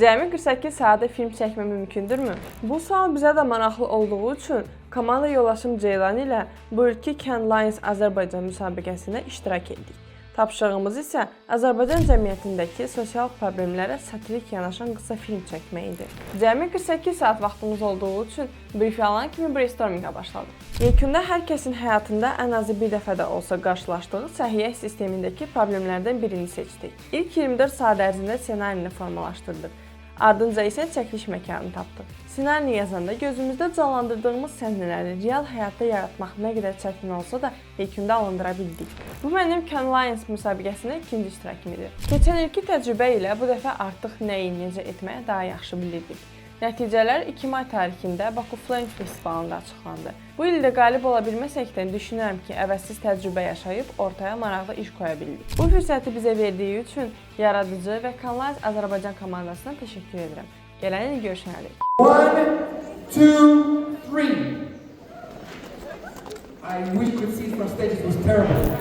Cəmi 48 saatda film çəkmə mümkündürmü? Bu sual bizə də maraqlı olduğu üçün komanda yoldaşım Ceylan ilə bu ilki Cannes Lions Azərbaycan müsabiqəsində iştirak etdik. Tapşırığımız isə Azərbaycan cəmiyyətindəki sosial problemlərə satirik yanaşan qısa film çəkmək idi. Cəmi 48 saat vaxtımız olduğu üçün brief alan kimi brainstormingə başladıq. Yekunda hər kəsin həyatında ən azı bir dəfə də olsa qarşılaşdığı səhiyyə sistemindəki problemlərdən birini seçdik. İlk 24 saat ərzində ssenarini formalaşdırdıq. Ardınca isə çəkiliş məkanını tapdıq. Ssenarini yazanda gözümüzdə canlandırdığımız səhnələri real həyatda yaratmaq nə qədər çətin olsa da yekunda alındıra bildik. Bu mənim Cannes Lions müsabiqəsində ikinci iştirakım idi. Keçən ilki təcrübə ilə bu dəfə artıq nəyi necə etməyə daha yaxşı bilirdik. Nəticələr 2 may tarixində Baku Film Festivalında açıqlandı. Bu ildə qalib ola bilməsəkdən düşünürəm ki, əvəzsiz təcrübə yaşayıb ortaya maraqlı iş qoya bildik. Bu fürsəti bizə verdiyi üçün yaradıcı və Cannes Lions Azərbaycan komandasına təşəkkür edirəm. Gələn il görüşənədək. 1, 2, 3. I wish you could see it from stage. It was terrible.